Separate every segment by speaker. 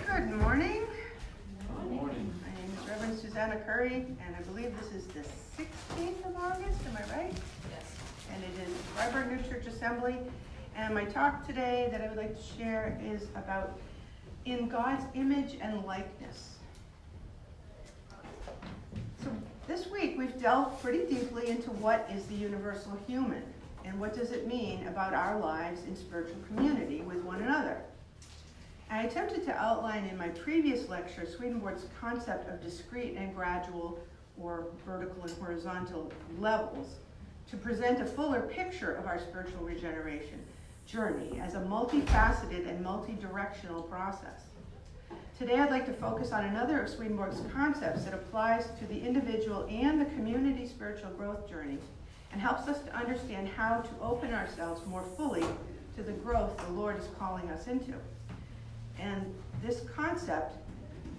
Speaker 1: Good morning.
Speaker 2: Good morning.
Speaker 1: My name is Reverend Susannah Currie, and I believe this is the 16th of August, am I right?
Speaker 3: Yes.
Speaker 1: And it is Freiburg New Church Assembly. And my talk today that I would like to share is about in God's image and likeness. So this week we've delved pretty deeply into what is the universal human and what does it mean about our lives in spiritual community with one another. I attempted to outline in my previous lecture Swedenborg's concept of discrete and gradual or vertical and horizontal levels to present a fuller picture of our spiritual regeneration journey as a multifaceted and multi-directional process. Today I'd like to focus on another of Swedenborg's concepts that applies to the individual and the community spiritual growth journey and helps us to understand how to open ourselves more fully to the growth the Lord is calling us into. And this concept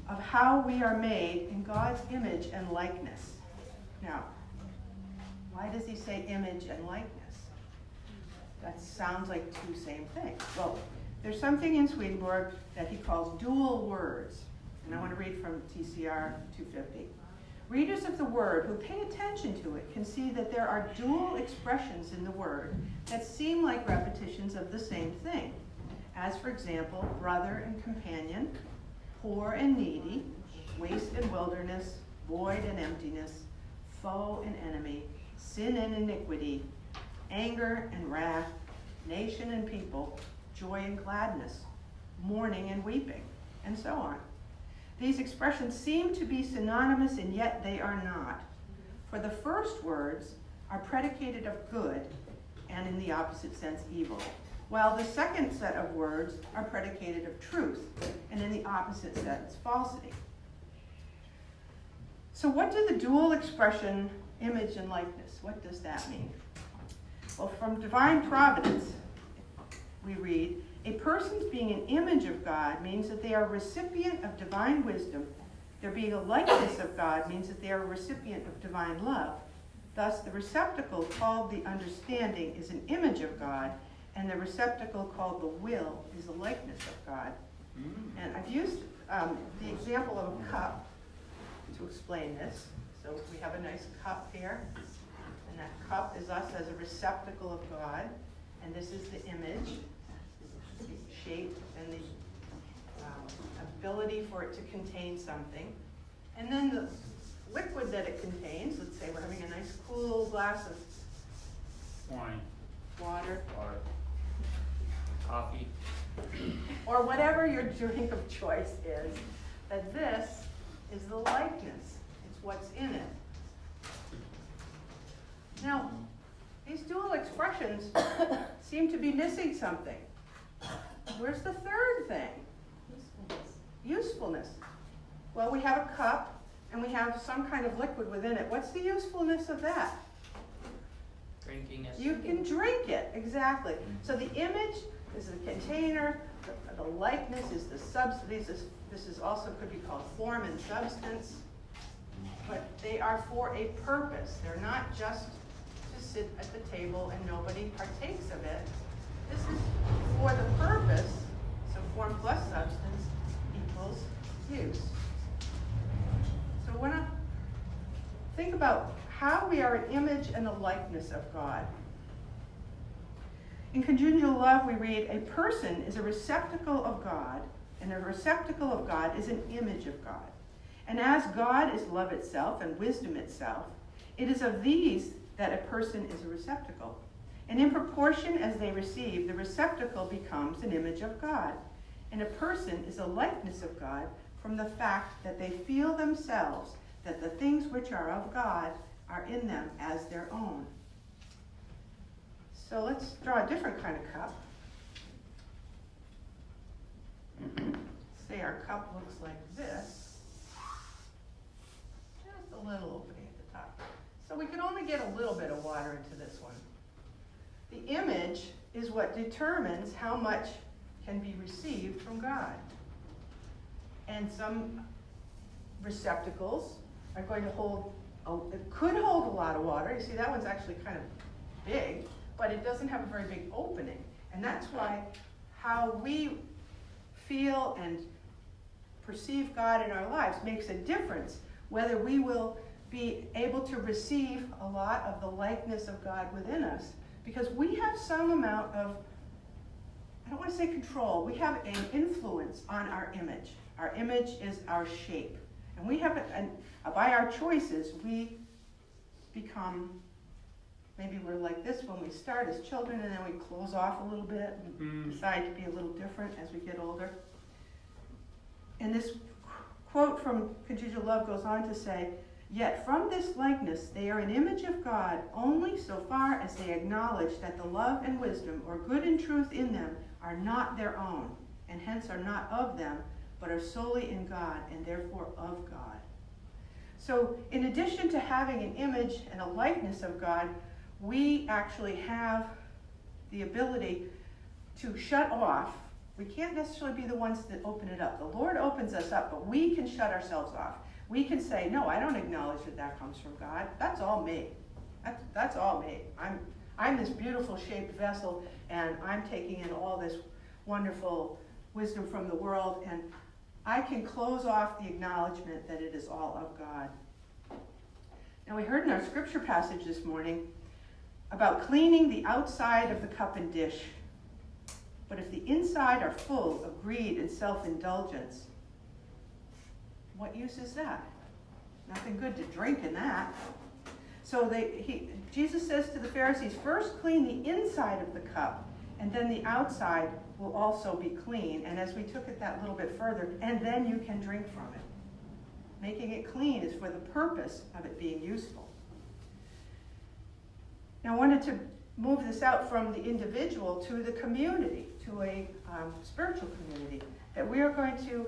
Speaker 1: of how we are made in God's image and likeness. Now, why does he say image and likeness? That sounds like two same things. Well, there's something in Swedenborg that he calls dual words. And I want to read from TCR 250. Readers of the Word who pay attention to it can see that there are dual expressions in the Word that seem like repetitions of the same thing. As, for example, brother and companion, poor and needy, waste and wilderness, void and emptiness, foe and enemy, sin and iniquity, anger and wrath, nation and people, joy and gladness, mourning and weeping, and so on. These expressions seem to be synonymous, and yet they are not. For the first words are predicated of good, and in the opposite sense, evil, while the second set of words are predicated of truth, and in the opposite sense, falsity. So what do the dual expression, image and likeness, what does that mean? Well, from divine providence, we read, a person's being an image of God means that they are a recipient of divine wisdom. Their being a likeness of God means that they are a recipient of divine love. Thus, the receptacle called the understanding is an image of God, and the receptacle called the will is a likeness of God. And I've used the example of a cup to explain this. So we have a nice cup here, and that cup is us as a receptacle of God, and this is the image, the shape and the ability for it to contain something. And then the liquid that it contains, let's say we're having a nice cool glass of
Speaker 2: Wine.
Speaker 1: water,
Speaker 2: Coffee.
Speaker 1: or whatever your drink of choice is, that this is the likeness. It's what's in it. Now, these dual expressions seem to be missing something. Where's the third thing? Usefulness. Well, we have a cup, and we have some kind of liquid within it. What's the usefulness of that?
Speaker 3: Drinking it.
Speaker 1: You can drink it, exactly. So the image is the container, the likeness is the substance. This is also could be called form and substance, but they are for a purpose. They're not just to sit at the table and nobody partakes of it. This is for the purpose, so form plus substance equals use. So when I think about how we are an image and a likeness of God. In Conjugal Love, we read, a person is a receptacle of God, and a receptacle of God is an image of God. And as God is love itself and wisdom itself, it is of these that a person is a receptacle. And in proportion as they receive, the receptacle becomes an image of God. And a person is a likeness of God from the fact that they feel themselves that the things which are of God are in them as their own. So let's draw a different kind of cup. Say our cup looks like this. Just a little opening at the top. So we can only get a little bit of water into this one. The image is what determines how much can be received from God. And some receptacles are going to hold, it could hold a lot of water. You see, that one's actually kind of big, but it doesn't have a very big opening. And that's why how we feel and perceive God in our lives makes a difference, whether we will be able to receive a lot of the likeness of God within us, because we have some amount of, I don't want to say control, we have an influence on our image. Our image is our shape. And we have, by our choices, we become, maybe we're like this when we start as children, and then we close off a little bit and decide to be a little different as we get older. And this quote from Khadijah Love goes on to say, "Yet from this likeness they are an image of God only so far as they acknowledge that the love and wisdom or good and truth in them are not their own, and hence are not of them, but are solely in God and therefore of God." So in addition to having an image and a likeness of God, we actually have the ability to shut off. We can't necessarily be the ones that open it up. The Lord opens us up, but we can shut ourselves off. We can say, no, I don't acknowledge that that comes from God. That's all me. That's all me. I'm this beautiful shaped vessel, and I'm taking in all this wonderful wisdom from the world, and I can close off the acknowledgement that it is all of God. Now, we heard in our scripture passage this morning about cleaning the outside of the cup and dish. But if the inside are full of greed and self-indulgence, what use is that? Nothing good to drink in that. So Jesus says to the Pharisees, first clean the inside of the cup, and then the outside will also be clean. And as we took it that little bit further, and then you can drink from it. Making it clean is for the purpose of it being useful. Now I wanted to move this out from the individual to the community, to a spiritual community, that we are going to,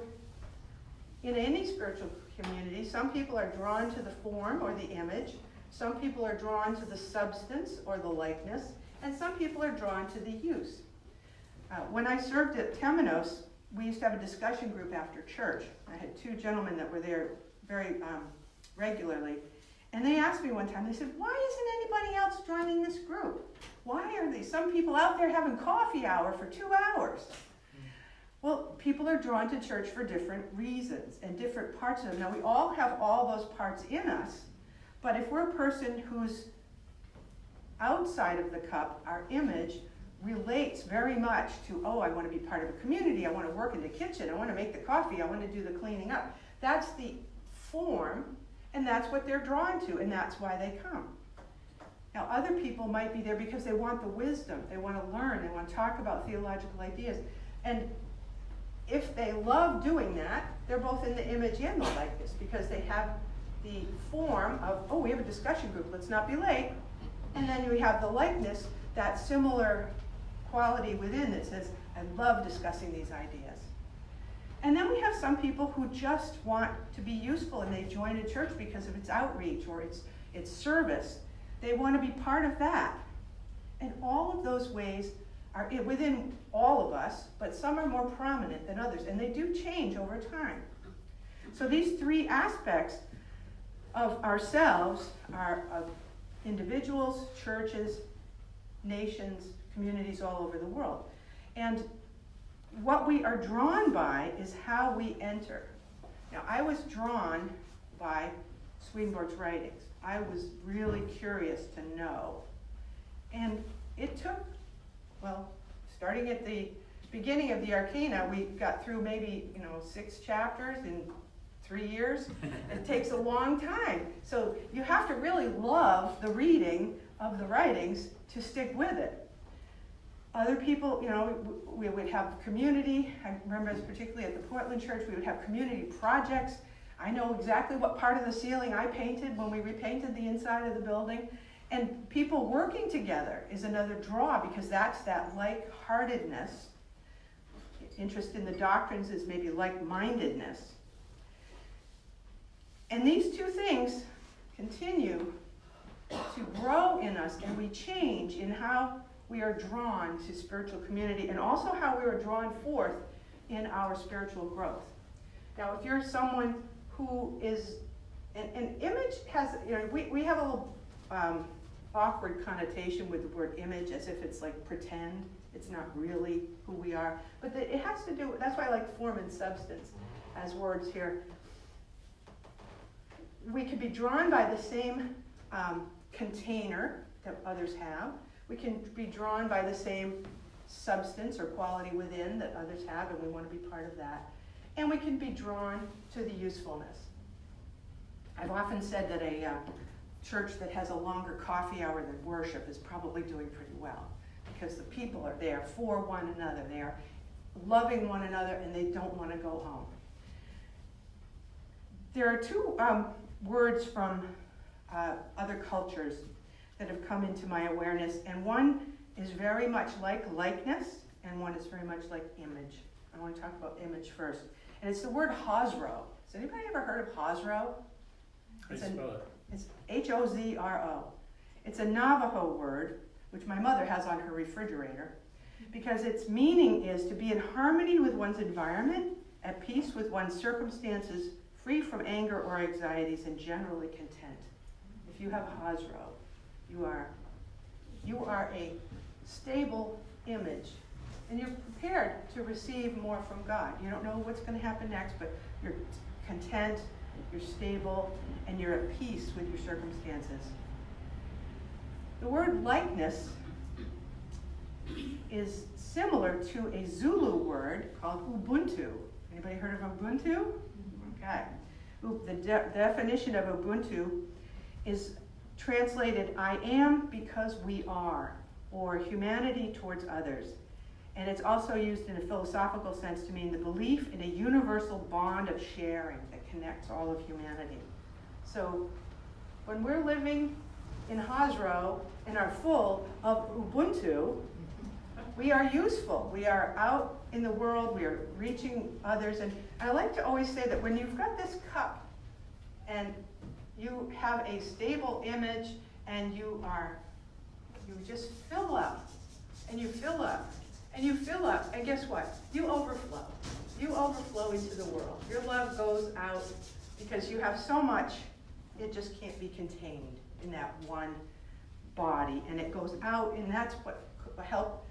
Speaker 1: in any spiritual community, some people are drawn to the form or the image, some people are drawn to the substance or the likeness, and some people are drawn to the use. When I served at Temenos, we used to have a discussion group after church. I had two gentlemen that were there very regularly. And they asked me one time, they said, why isn't anybody else joining this group? Why are there some people out there having coffee hour for 2 hours? Well, people are drawn to church for different reasons and different parts of them. Now, we all have all those parts in us, but if we're a person who's outside of the cup, our image relates very much to, oh, I want to be part of a community, I want to work in the kitchen, I want to make the coffee, I want to do the cleaning up. That's the form, and that's what they're drawn to, and that's why they come. Now, other people might be there because they want the wisdom, they want to learn, they want to talk about theological ideas. And if they love doing that, they're both in the image and the likeness, because they have the form of, oh, we have a discussion group, let's not be late. And then we have the likeness, that similar quality within that says, I love discussing these ideas. And then we have some people who just want to be useful, and they join a church because of its outreach or its service. They want to be part of that. And all of those ways are within all of us, but some are more prominent than others, and they do change over time. So these three aspects of ourselves are of individuals, churches, nations, communities all over the world. And what we are drawn by is how we enter. Now, I was drawn by Swedenborg's writings. I was really curious to know. And it took, well, starting at the beginning of the Arcana, we got through maybe, 6 chapters in 3 years. It takes a long time. So you have to really love the reading of the writings to stick with it. Other people, we would have community. I remember particularly at the Portland church, we would have community projects. I know exactly what part of the ceiling I painted when we repainted the inside of the building. And people working together is another draw, because that's that like-heartedness. Interest in the doctrines is maybe like-mindedness. And these two things continue to grow in us, and we change in how we are drawn to spiritual community, and also how we are drawn forth in our spiritual growth. Now, if you're someone who is, an image has, we have a little awkward connotation with the word image, as if it's like pretend. It's not really who we are. But it has to do, that's why I like form and substance as words here. We can be drawn by the same container that others have. We can be drawn by the same substance or quality within that others have, and we want to be part of that. And we can be drawn to the usefulness. I've often said that a church that has a longer coffee hour than worship is probably doing pretty well, because the people are there for one another. They are loving one another, and they don't want to go home. There are two words from other cultures that have come into my awareness, and one is very much like likeness, and one is very much like image. I want to talk about image first. And it's the word Hozro. Has anybody ever heard of Hozro?
Speaker 2: How do you spell it?
Speaker 1: It's H-O-Z-R-O. It's a Navajo word, which my mother has on her refrigerator, because its meaning is to be in harmony with one's environment, at peace with one's circumstances, free from anger or anxieties, and generally content. If you have Hozro, you are a stable image, and you're prepared to receive more from God. You don't know what's going to happen next, but you're content, you're stable, and you're at peace with your circumstances. The word likeness is similar to a Zulu word called Ubuntu. Anybody heard of Ubuntu? Okay. The definition of Ubuntu is translated, I am because we are, or humanity towards others. And it's also used in a philosophical sense to mean the belief in a universal bond of sharing that connects all of humanity. So when we're living in Hozro and are full of Ubuntu, we are useful. We are out in the world, we are reaching others. And I like to always say that when you've got this cup and you have a stable image and you just fill up and you fill up and you fill up, and guess what? You overflow. You overflow into the world. Your love goes out because you have so much, it just can't be contained in that one body, and it goes out, and that's what help.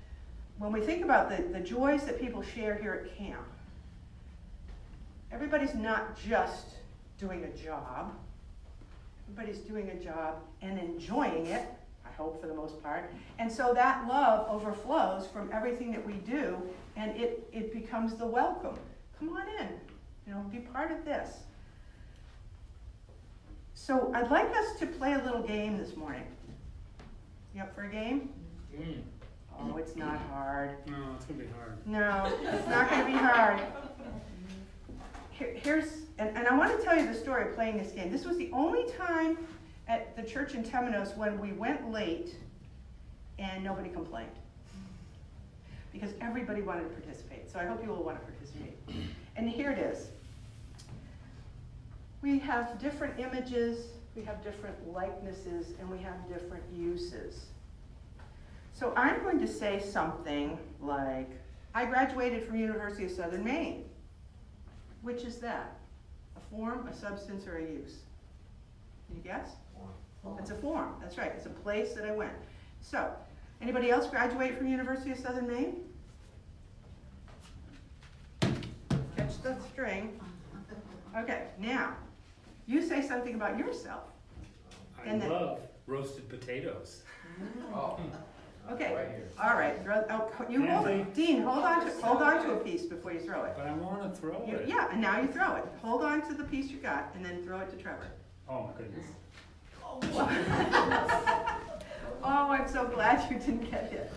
Speaker 1: When we think about the joys that people share here at camp, everybody's not just doing a job. Everybody's doing a job and enjoying it, I hope for the most part. And so that love overflows from everything that we do, and it becomes the welcome. Come on in, be part of this. So I'd like us to play a little game this morning. You up for a game? Oh, it's not hard.
Speaker 2: No, it's going to be hard.
Speaker 1: No, it's not going to be hard. And I want to tell you the story of playing this game. This was the only time at the church in Temenos when we went late and nobody complained. Because everybody wanted to participate. So I hope you will want to participate. And here it is. We have different images, we have different likenesses, and we have different uses. So I'm going to say something like, I graduated from University of Southern Maine. Which is that? A form, a substance, or a use? Can you guess? Form. It's a form, that's right. It's a place that I went. So, anybody else graduate from University of Southern Maine? Catch the string. Okay, now, you say something about yourself.
Speaker 2: I love roasted potatoes.
Speaker 4: Oh.
Speaker 1: Okay,
Speaker 4: Right here.
Speaker 1: all right. Dean, hold on to a piece before you throw it.
Speaker 2: But I want to throw it.
Speaker 1: Yeah, and now you throw it. Hold on to the piece you got, and then throw it to Trevor.
Speaker 2: Oh my goodness.
Speaker 1: Oh, I'm so glad you didn't get hit.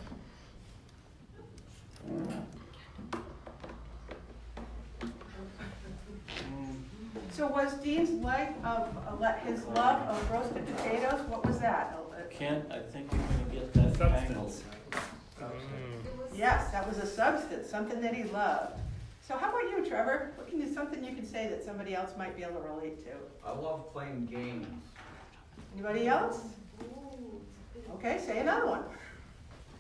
Speaker 1: So was Dean's his love of roasted potatoes? What was that?
Speaker 5: Kent, I think you're gonna get that tangled.
Speaker 1: Yes, that was a substance, something that he loved. So how about you, Trevor? Something you can say that somebody else might be able to relate to?
Speaker 4: I love playing games.
Speaker 1: Anybody else? Okay, say another one.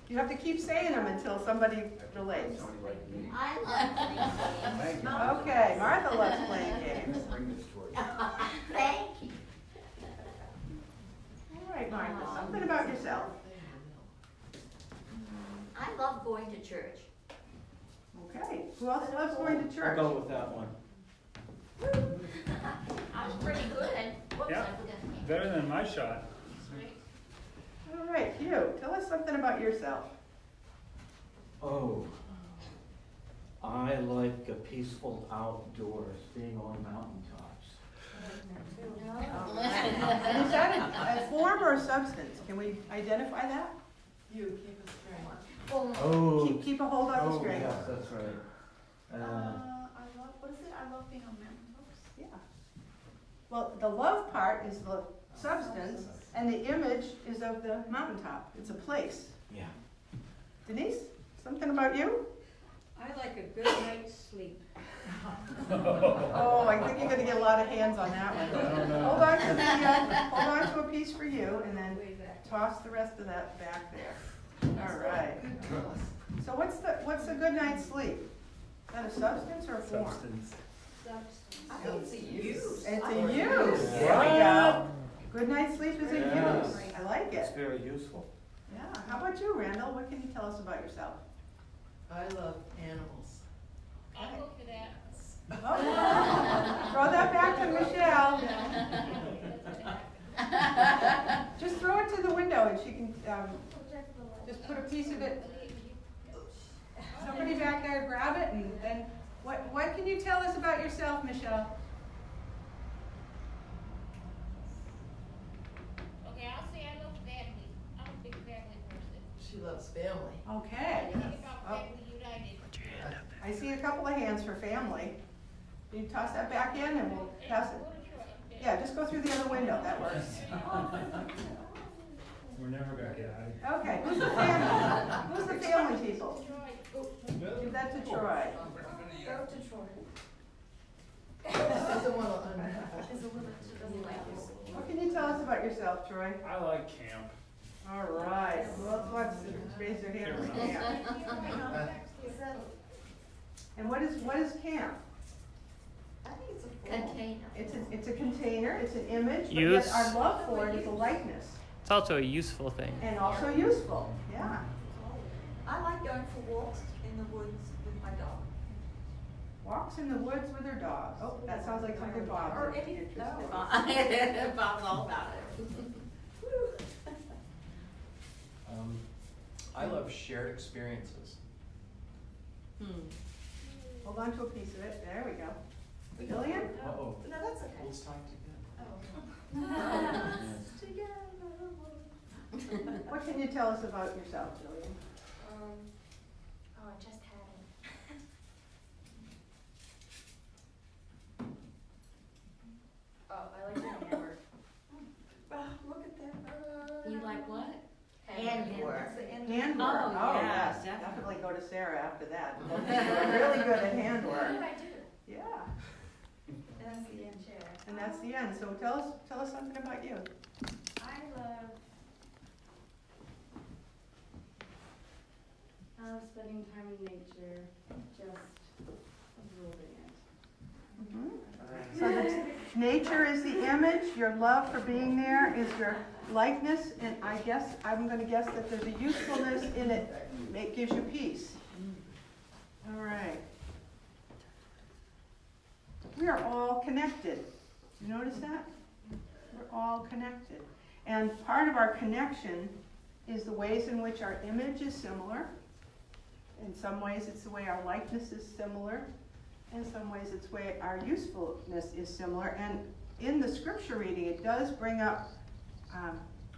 Speaker 1: You have to keep saying them until somebody relates.
Speaker 4: Somebody like me.
Speaker 6: I love playing games.
Speaker 4: Thank you.
Speaker 1: Okay, Martha loves playing games.
Speaker 4: Bring this towards you.
Speaker 6: Thank you.
Speaker 1: All right, Martha, something about yourself.
Speaker 6: I love going to church.
Speaker 1: Okay, who else loves going to
Speaker 5: I'll
Speaker 1: church?
Speaker 5: go with that one.
Speaker 6: I'm pretty good. Whoops,
Speaker 2: Yeah.
Speaker 6: I forgot.
Speaker 2: Better than my shot.
Speaker 1: All right, Hugh, tell us something about yourself.
Speaker 5: Oh, I like a peaceful outdoors, being on mountaintops.
Speaker 1: And is that a form or a substance? Can we identify that?
Speaker 7: You keep us straight.
Speaker 5: Oh,
Speaker 1: Keep a hold on the string.
Speaker 5: yes, that's right.
Speaker 7: I love, what is it? I love being on mountaintops.
Speaker 1: Yeah. Well, the love part is the substance, and the image is of the mountaintop. It's a place.
Speaker 5: Yeah.
Speaker 1: Denise, something about you?
Speaker 8: I like a good night's sleep.
Speaker 1: Oh, I think you're gonna get a lot of hands on that one. Hold on to hold on to a piece for you, and then
Speaker 8: Way back.
Speaker 1: toss the rest of that back there. All right. So what's a good night's sleep? Is that a substance or a form?
Speaker 2: Substance.
Speaker 7: I think it's a use.
Speaker 1: It's a use.
Speaker 5: Yeah.
Speaker 1: There we go. Good night's sleep is a
Speaker 5: Yeah.
Speaker 1: use. I like
Speaker 5: It's
Speaker 1: it.
Speaker 5: very useful.
Speaker 1: Yeah. How about you, Randall? What can you tell us about yourself?
Speaker 7: I love animals.
Speaker 8: I'll go for that.
Speaker 1: Oh. Throw that back to Michelle. Just throw it to the window and she can just put a piece of it. Somebody back there grab it, and then what can you tell us about yourself, Michelle?
Speaker 8: Okay, I'll say I love family. I'm a big family person.
Speaker 7: She loves family.
Speaker 1: Okay.
Speaker 8: Think about family united.
Speaker 1: I see a couple of hands for family. Can you toss that back in and we'll pass it? Yeah, just go through the other window. That works.
Speaker 2: We're never gonna get out of here.
Speaker 1: Okay, who's the family? Who's the family people? Give that to Troy.
Speaker 7: Go to Troy. Doesn't want to
Speaker 1: What can you tell us about yourself, Troy?
Speaker 2: I like camp.
Speaker 1: All right. Who else wants to raise their hand for camp? And what is camp?
Speaker 7: I think it's a form.
Speaker 6: Container.
Speaker 1: It's a container. It's an image. But
Speaker 3: Use.
Speaker 1: yet our love for it is a likeness,
Speaker 3: It's also a useful thing.
Speaker 1: and also useful. Yeah.
Speaker 9: I like going for walks in the woods with my dog.
Speaker 1: Walks in the woods with her dog. Oh, that sounds like something Bob
Speaker 9: Or
Speaker 1: would be
Speaker 9: any,
Speaker 1: interested in.
Speaker 6: Bob's all about it.
Speaker 10: I love shared experiences.
Speaker 1: Hold on to a piece of it. There we go. Lillian?
Speaker 10: Uh-oh.
Speaker 9: No, that's okay.
Speaker 10: Let's talk together.
Speaker 1: What can you tell us about yourself, Lillian?
Speaker 9: Oh, I just had it.
Speaker 7: Oh, I like doing handwork.
Speaker 9: Oh, look at that.
Speaker 6: You like what?
Speaker 1: Handwork.
Speaker 9: It's the end.
Speaker 1: Handwork.
Speaker 6: Oh,
Speaker 1: Oh,
Speaker 6: yeah,
Speaker 1: yes.
Speaker 6: definitely.
Speaker 1: Definitely go to Sarah after that. You're really good at handwork.
Speaker 9: What did I do?
Speaker 1: Yeah.
Speaker 9: And that's the end chair.
Speaker 1: And that's the end. So tell us something about you.
Speaker 9: I love spending time in nature, just absorbing it.
Speaker 1: So nature is the image, your love for being there is your likeness, and I'm gonna guess that there's a usefulness in it, it gives you peace. All right. We are all connected. You notice that? We're all connected. And part of our connection is the ways in which our image is similar. In some ways, it's the way our likeness is similar. In some ways, it's the way our usefulness is similar. And in the scripture reading, it does bring up,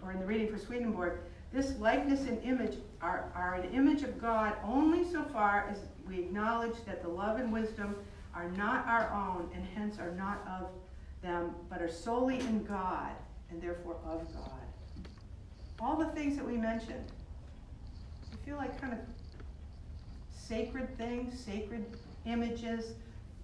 Speaker 1: or in the reading for Swedenborg, this likeness and image are an image of God only so far as we acknowledge that the love and wisdom are not our own and hence are not of them, but are solely in God and therefore of God. All the things that we mentioned, I feel like kind of sacred things, sacred images,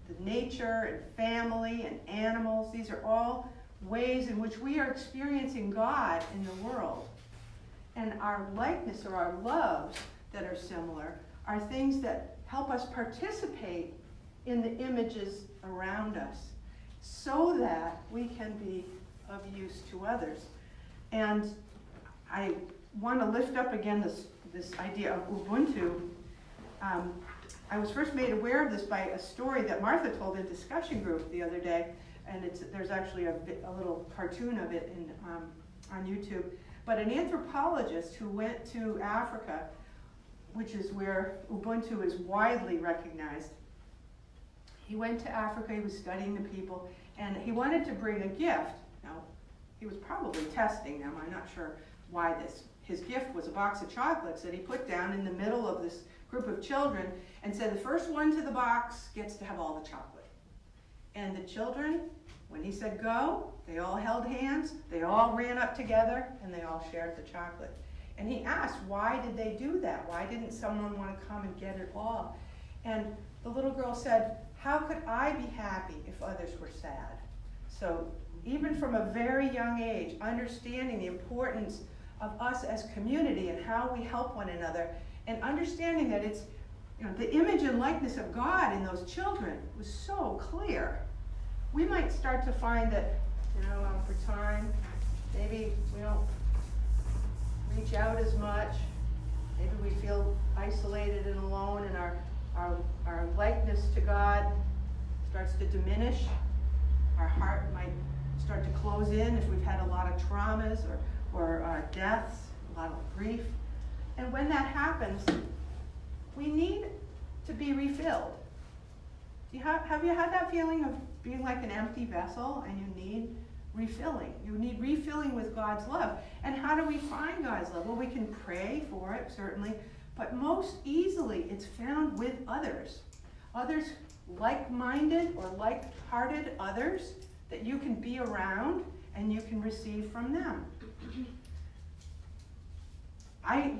Speaker 1: the nature and family and animals. These are all ways in which we are experiencing God in the world. And our likeness or our loves that are similar are things that help us participate in the images around us so that we can be of use to others. And I want to lift up again this idea of Ubuntu. I was first made aware of this by a story that Martha told in a discussion group the other day, and there's actually a little cartoon of it on YouTube. But an anthropologist who went to Africa, which is where Ubuntu is widely recognized, he went to Africa, he was studying the people, and he wanted to bring a gift. Now, he was probably testing them, I'm not sure why this. His gift was a box of chocolates that he put down in the middle of this group of children and said the first one to the box gets to have all the chocolate. And the children, when he said go, they all held hands, they all ran up together, and they all shared the chocolate. And he asked, why did they do that? Why didn't someone want to come and get it all? And the little girl said, how could I be happy if others were sad? So even from a very young age, understanding the importance of us as community and how we help one another, and understanding that it's, the image and likeness of God in those children was so clear. We might start to find that, over time, maybe we don't reach out as much. Maybe we feel isolated and alone, and our likeness to God starts to diminish. Our heart might start to close in if we've had a lot of traumas or deaths, a lot of grief. And when that happens, we need to be refilled. Have you had that feeling of being like an empty vessel and you need refilling? You need refilling with God's love. And how do we find God's love? Well, we can pray for it, certainly, but most easily it's found with others. Others like-minded or like-hearted others that you can be around and you can receive from them. I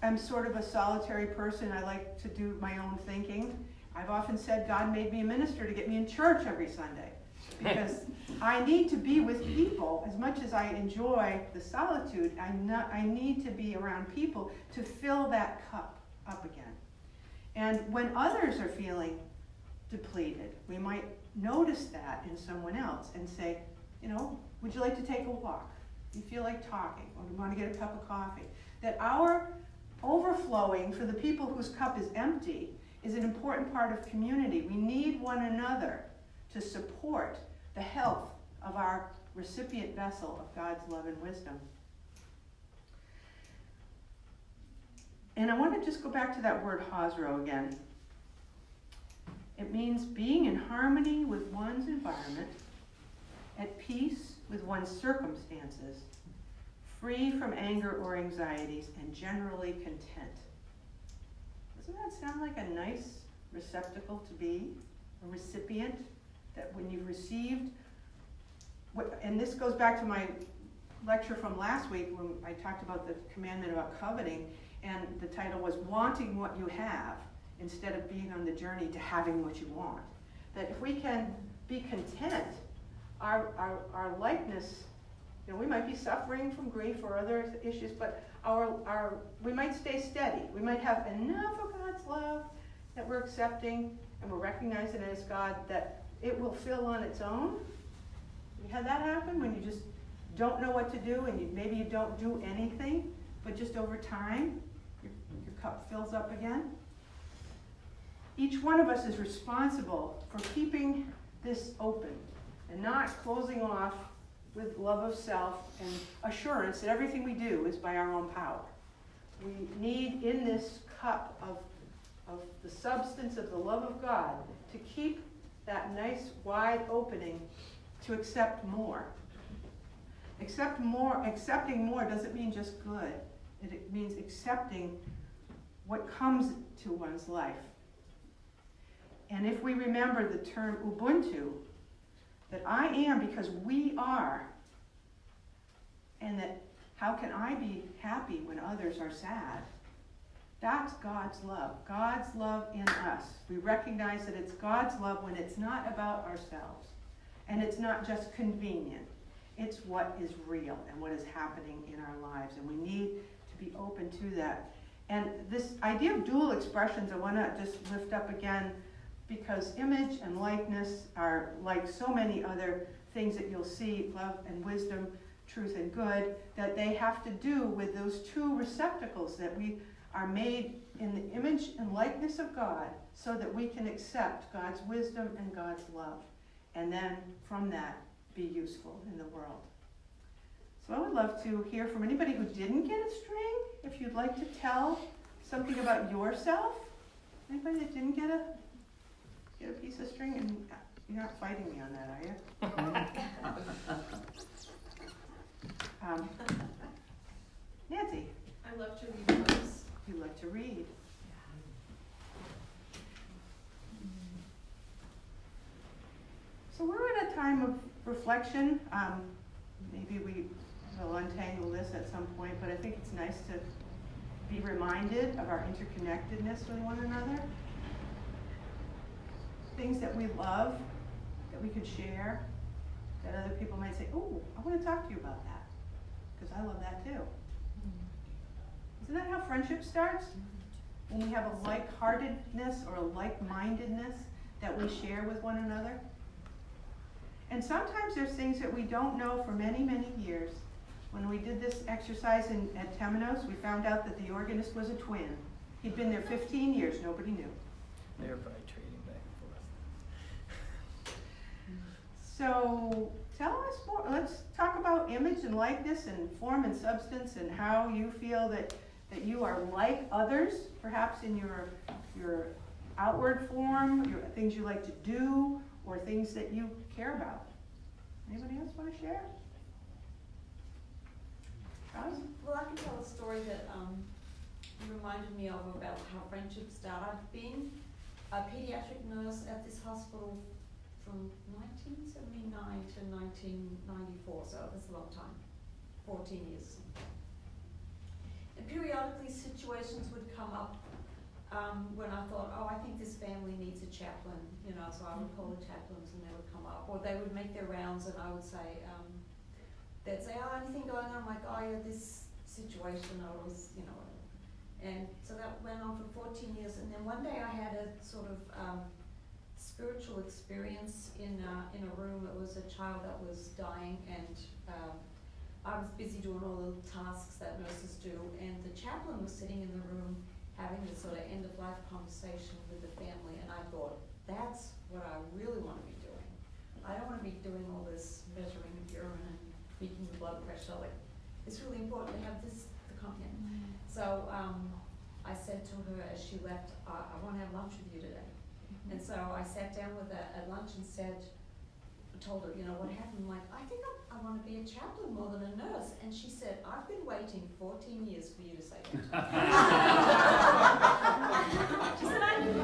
Speaker 1: am sort of a solitary person. I like to do my own thinking. I've often said God made me a minister to get me in church every Sunday, because I need to be with people. As much as I enjoy the solitude, I need to be around people to fill that cup up again. And when others are feeling depleted, we might notice that in someone else and say, would you like to take a walk? Do you feel like talking? Or do you want to get a cup of coffee? That our overflowing for the people whose cup is empty is an important part of community. We need one another to support the health of our recipient vessel of God's love and wisdom. And I want to just go back to that word hosro again. It means being in harmony with one's environment, at peace with one's circumstances, free from anger or anxieties, and generally content. Doesn't that sound like a nice receptacle to be? A recipient, that when you've received, and this goes back to my lecture from last week when I talked about the commandment about coveting, and the title was Wanting What You Have, instead of being on the journey to having what you want. That if we can be content, our likeness, we might be suffering from grief or other issues, but we might stay steady. We might have enough of God's love that we're accepting and we're recognizing it as God, that it will fill on its own. You had that happen when you just don't know what to do, and maybe you don't do anything, but just over time, your cup fills up again? Each one of us is responsible for keeping this open and not closing off with love of self and assurance that everything we do is by our own power. We need in this cup of the substance of the love of God to keep that nice wide opening to accept more. Accepting more doesn't mean just good. It means accepting what comes to one's life. And if we remember the term Ubuntu, that I am because we are, and that how can I be happy when others are sad? That's God's love in us. We recognize that it's God's love when it's not about ourselves, and it's not just convenient. It's what is real and what is happening in our lives, and we need to be open to that. And this idea of dual expressions, I want to just lift up again, because image and likeness are like so many other things that you'll see, love and wisdom, truth and good, that they have to do with those two receptacles that we are made in the image and likeness of God, so that we can accept God's wisdom and God's love, and then from that be useful in the world. So I would love to hear from anybody who didn't get a string, if you'd like to tell something about yourself. Anybody that didn't get a piece of string? And you're not fighting me on that, are you? Nancy,
Speaker 9: I love to read books.
Speaker 1: you like to read. So we're at a time of reflection. Maybe we will untangle this at some point, but I think it's nice to be reminded of our interconnectedness with one another. Things that we love, that we could share, that other people might say, oh, I want to talk to you about that, because I love that too. Isn't that how friendship starts? When we have a like-heartedness or a like-mindedness that we share with one another. And sometimes there's things that we don't know for many, many years. When we did this exercise at Temenos, we found out that the organist was a twin. He'd been there 15 years, nobody knew.
Speaker 3: They're probably trading back and forth.
Speaker 1: So tell us more, let's talk about image and likeness and form and substance, and how you feel that you are like others, perhaps in your outward form, your things you like to do, or things that you care about. Anybody else want to share? Charles?
Speaker 9: Well, I can tell a story that you reminded me of about how friendships start. I've been a pediatric nurse at this hospital from 1979 to 1994, so it was a long time, 14 years. And periodically situations would come up when I thought, oh, I think this family needs a chaplain, you know, so I would call the chaplains and they would come up, or they would make their rounds and I would say, they'd say, oh, anything going on? I'm like, oh yeah, this situation, I was, you know, and so that went on for 14 years, and then one day I had a sort of spiritual experience in a room. It was a child that was dying, and I was busy doing all the tasks that nurses do, and the chaplain was sitting in the room having this sort of end-of-life conversation with the family, and I thought, that's what I really want to be doing. I don't want to be doing all this measuring of urine and tweaking the blood pressure. Like, it's really important to have this to come in. So I said to her as she left, I want to have lunch with you today. And so I sat down with her at lunch and told her, you know, what happened. I'm like, I think I want to be a chaplain more than a nurse. And she said, I've been waiting 14 years for you to say that. She said, I knew.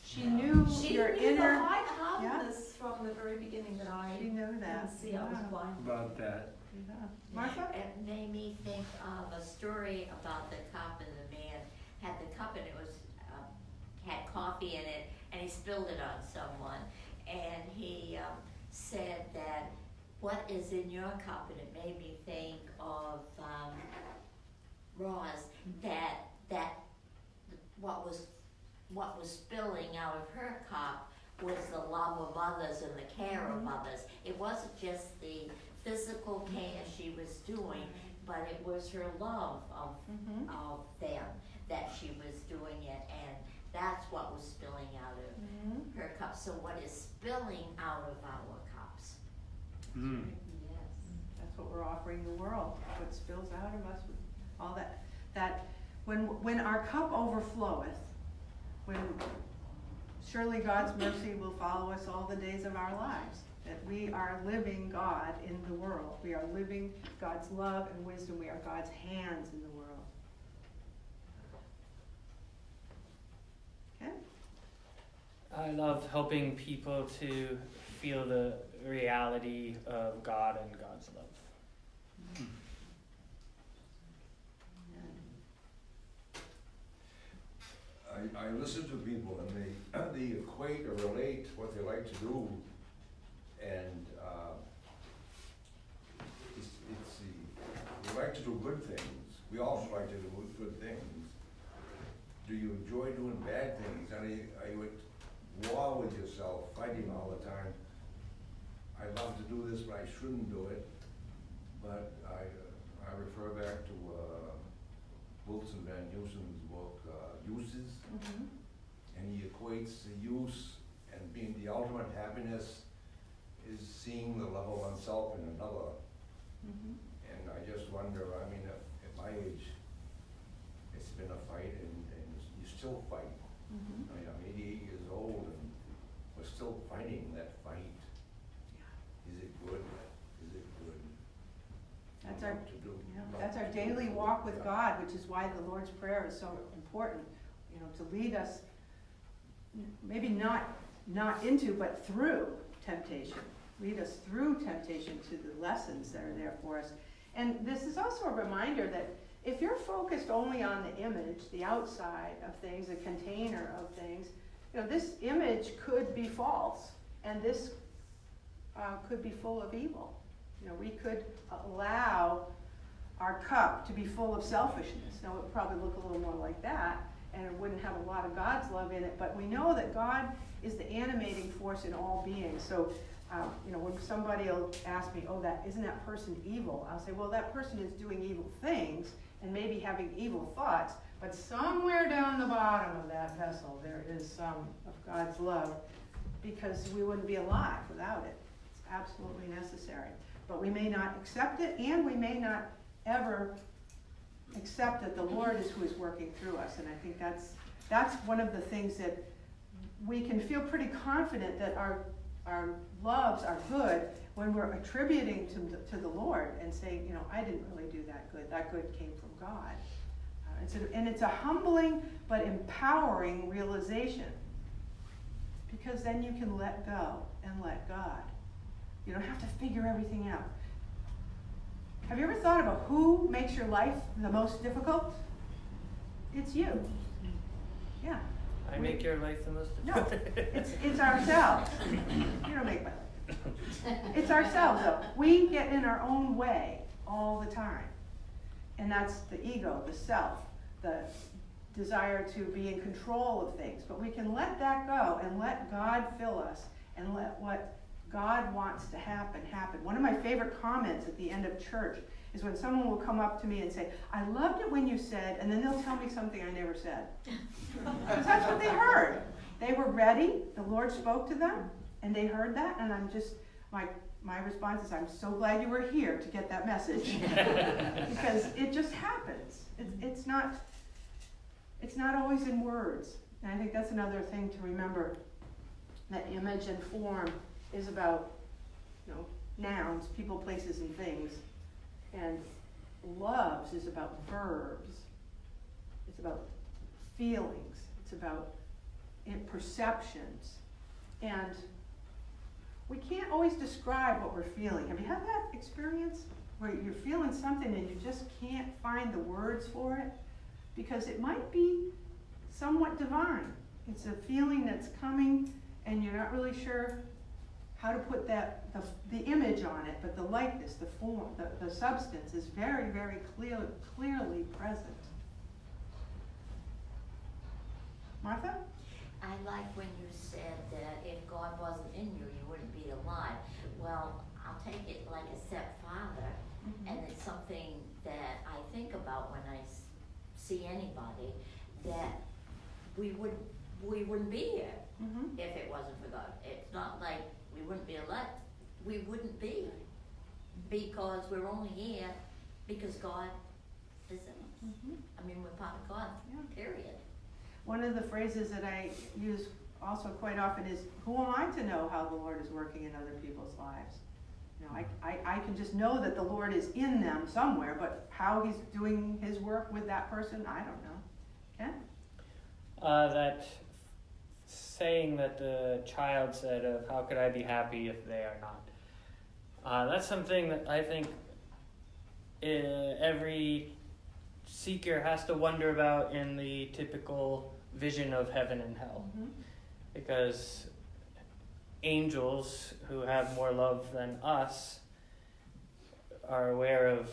Speaker 1: She knew
Speaker 9: She
Speaker 1: your
Speaker 9: knew
Speaker 1: inner.
Speaker 9: the lightheartedness from the very beginning that I
Speaker 1: She knew that.
Speaker 9: didn't see. I was blind.
Speaker 2: About that.
Speaker 1: Yeah. Martha?
Speaker 6: It made me think of a story about the cup, and the man had the cup and it was had coffee in it, and he spilled it on someone, and he said that, what is in your cup? And it made me think of Roz, that what was spilling out of her cup was the love of others and the care of others. It wasn't just the physical care she was doing, but it was her love of them that she was doing it, and that's what was spilling out of her cup. So what is spilling out of our cups?
Speaker 2: Mm.
Speaker 6: Yes.
Speaker 1: That's what we're offering the world. What spills out of us, all that when our cup overfloweth, when surely God's mercy will follow us all the days of our lives. That we are living God in the world. We are living God's love and wisdom. We are God's hands in the world. Okay?
Speaker 3: I love helping people to feel the reality of God and God's love.
Speaker 11: I listen to people and they equate or relate what they like to do, and we like to do good things. We also like to do good things. Do you enjoy doing bad things? Are you at war with yourself, fighting all the time? I love to do this, but I shouldn't do it. but I refer back to Wilson Van Heusen's book, Uses, and he equates the use and being the ultimate happiness is seeing the love of oneself in another. And I just wonder, I mean, at my age, it's been a fight, and you still fight. I mean, I'm 88 years old, and we're still fighting that fight. Is it good? Is it good?
Speaker 1: That's
Speaker 11: Not
Speaker 1: our,
Speaker 11: to do.
Speaker 1: yeah,
Speaker 11: Not
Speaker 1: that's our
Speaker 11: to
Speaker 1: daily
Speaker 11: do.
Speaker 1: walk with
Speaker 11: Yeah.
Speaker 1: God, which is why the Lord's Prayer is so important, you know, to lead us, maybe not into, but through temptation. Lead us through temptation to the lessons that are there for us. And this is also a reminder that if you're focused only on the image, the outside of things, the container of things, you know, this image could be false, and this could be full of evil. You know, we could allow our cup to be full of selfishness. Now, it would probably look a little more like that, and it wouldn't have a lot of God's love in it, but we know that God is the animating force in all beings. So, you know, when somebody will ask me, oh, isn't that person evil? I'll say, well, that person is doing evil things and maybe having evil thoughts, but somewhere down the bottom of that vessel there is some of God's love, because we wouldn't be alive without it. It's absolutely necessary. But we may not accept it, and we may not ever accept that the Lord is who is working through us. And I think that's one of the things that we can feel pretty confident that our loves are good when we're attributing to the Lord and saying, you know, I didn't really do that good. That good came from God. It's a humbling but empowering realization, because then you can let go and let God. You don't have to figure everything out. Have you ever thought about who makes your life the most difficult? It's you. Yeah.
Speaker 3: I make your life the most
Speaker 1: No,
Speaker 3: difficult.
Speaker 1: it's ourselves. You don't make my life. It's ourselves, though. We get in our own way all the time. And that's the ego, the self, the desire to be in control of things. But we can let that go and let God fill us and let what God wants to happen. One of my favorite comments at the end of church is when someone will come up to me and say, I loved it when you said, and then they'll tell me something I never said. Because that's what they heard. They were ready, the Lord spoke to them, and they heard that, and I'm just, my response is, I'm so glad you were here to get that message. Because it just happens. It's not always in words. And I think that's another thing to remember, that image and form is about, you know, nouns, people, places, and things. And loves is about verbs. It's about feelings. It's about perceptions. And we can't always describe what we're feeling. Have you had that experience where you're feeling something and you just can't find the words for it? Because it might be somewhat divine. It's a feeling that's coming and you're not really sure how to put the image on it, but the likeness, the form, the substance is very, very clearly present. Martha?
Speaker 6: I like when you said that if God wasn't in you, you wouldn't be alive. Well, I'll take it like a stepfather, and it's something that I think about when I see anybody, that we wouldn't be here if it wasn't for God. It's not like we wouldn't be alive. We wouldn't be, because we're only here because God is in us. I mean, we're part of God, period.
Speaker 1: One of the phrases that I use also quite often is, who am I to know how the Lord is working in other people's lives? You know, I can just know that the Lord is in them somewhere, but how he's doing his work with that person, I don't know. Ken?
Speaker 3: That saying that the child said of, how could I be happy if they are not? That's something that I think every seeker has to wonder about in the typical vision of heaven and hell. Because angels who have more love than us are aware of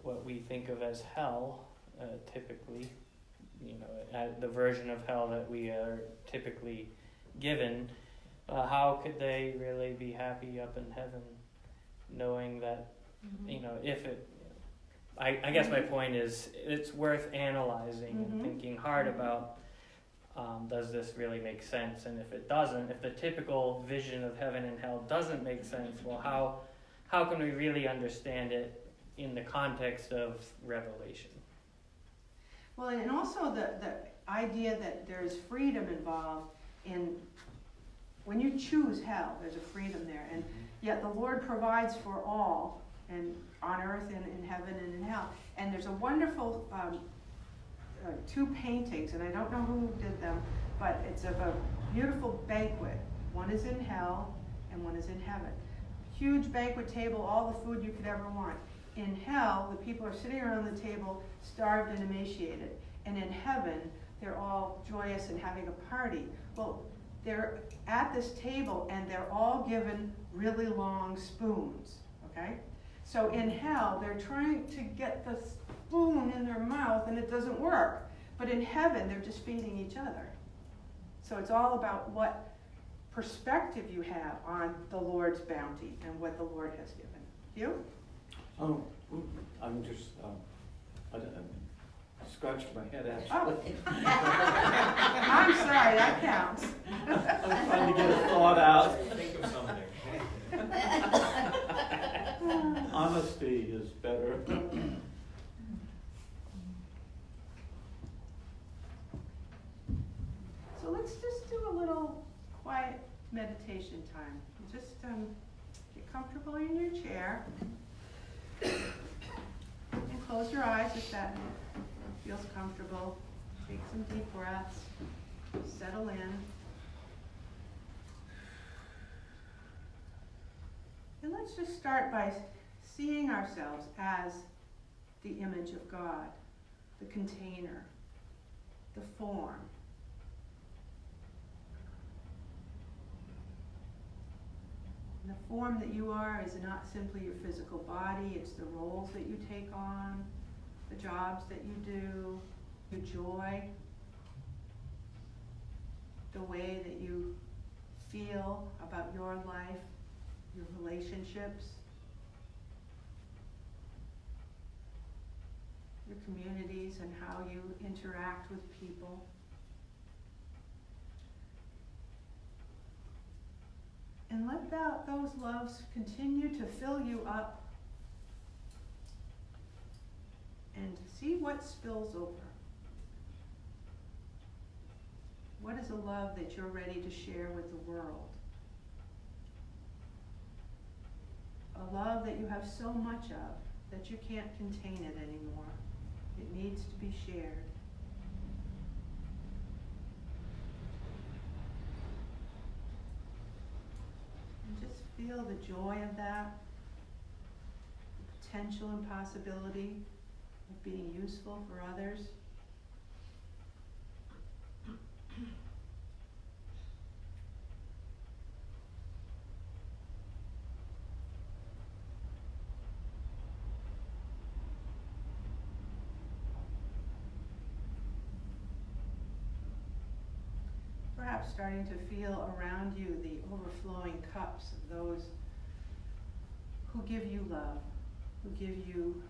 Speaker 3: what we think of as hell, typically. You know, the version of hell that we are typically given. How could they really be happy up in heaven, knowing that you know, if it, I guess my point is it's worth analyzing and thinking hard about, does this really make sense? And if it doesn't, if the typical vision of heaven and hell doesn't make sense, well, how can we really understand it in the context of Revelation?
Speaker 1: Well, and also the idea that there's freedom involved in, when you choose hell, there's a freedom there, and yet the Lord provides for all, and on earth and in heaven and in hell. And there's a wonderful two paintings, and I don't know who did them, but it's of a beautiful banquet. One is in hell and one is in heaven. Huge banquet table, all the food you could ever want. In hell, the people are sitting around the table, starved and emaciated. And in heaven, they're all joyous and having a party. Well, they're at this table and they're all given really long spoons, okay? So in hell, they're trying to get the spoon in their mouth and it doesn't work. But in heaven, they're just feeding each other. So it's all about what perspective you have on the Lord's bounty and what the Lord has given. You?
Speaker 5: Oh, I'm just, I scratched my head actually.
Speaker 1: Oh. I'm sorry, that counts.
Speaker 5: I'm trying to get a thought out.
Speaker 10: Think of something.
Speaker 5: Honesty is better.
Speaker 1: So let's just do a little quiet meditation time. Just get comfortable in your chair. And close your eyes if that feels comfortable. Take some deep breaths. Settle in. And let's just start by seeing ourselves as the image of God, the container, the form. And the form that you are is not simply your physical body, it's the roles that you take on, the jobs that you do, your joy, the way that you feel about your life, your relationships, your communities, and how you interact with people. And let those loves continue to fill you up and see what spills over. What is a love that you're ready to share with the world? A love that you have so much of that you can't contain it anymore. It needs to be shared. And just feel the joy of that, the potential and possibility of being useful for others. Perhaps starting to feel around you the overflowing cups of those who give you love, who give you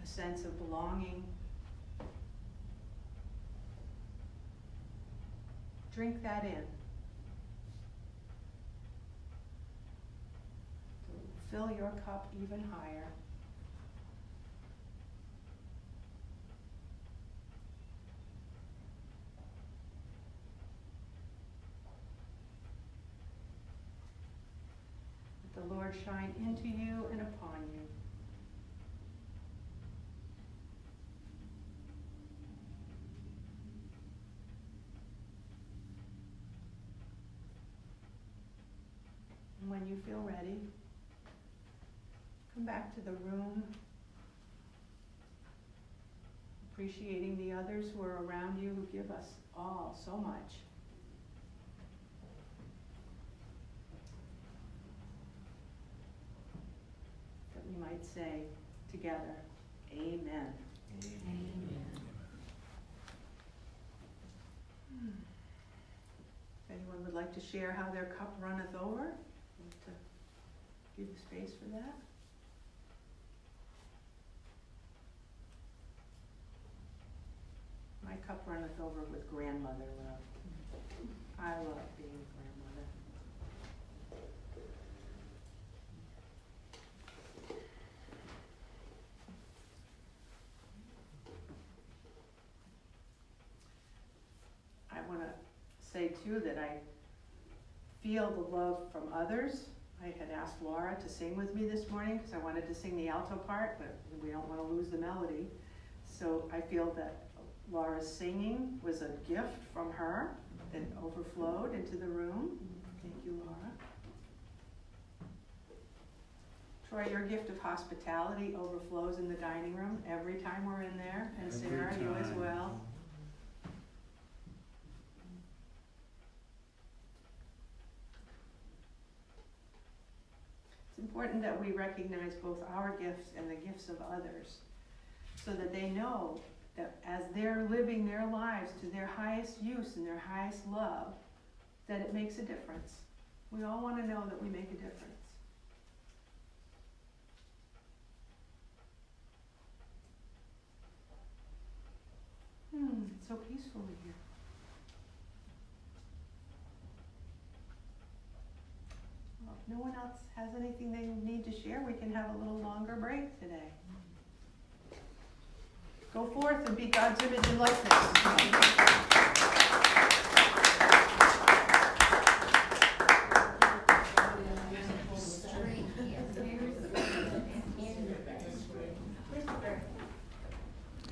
Speaker 1: a sense of belonging. Drink that in. Fill your cup even higher. Let the Lord shine into you and upon you. And when you feel ready, come back to the room, appreciating the others who are around you who give us all so much. That we might say together, Amen.
Speaker 6: Amen.
Speaker 1: If anyone would like to share how their cup runneth over, to give space for that. My cup runneth over with grandmother love. I love being a grandmother. I want to say too that I feel the love from others. I had asked Laura to sing with me this morning because I wanted to sing the alto part, but we don't want to lose the melody. So I feel that Laura's singing was a gift from her that overflowed into the room. Thank you, Laura. Troy, your gift of hospitality overflows in the dining room every time we're in there, and Sarah, you as well. It's important that we recognize both our gifts and the gifts of others so that they know that as they're living their lives to their highest use and their highest love, that it makes a difference. We all want to know that we make a difference. It's so peaceful in here. Well, if no one else has anything they need to share, we can have a little longer break today. Go forth and be God's image and likeness.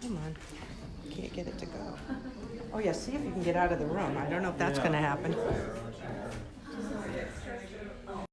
Speaker 1: Come on. Can't get it to go. Oh yeah, see if you can get out of the room. I don't know if that's going to happen.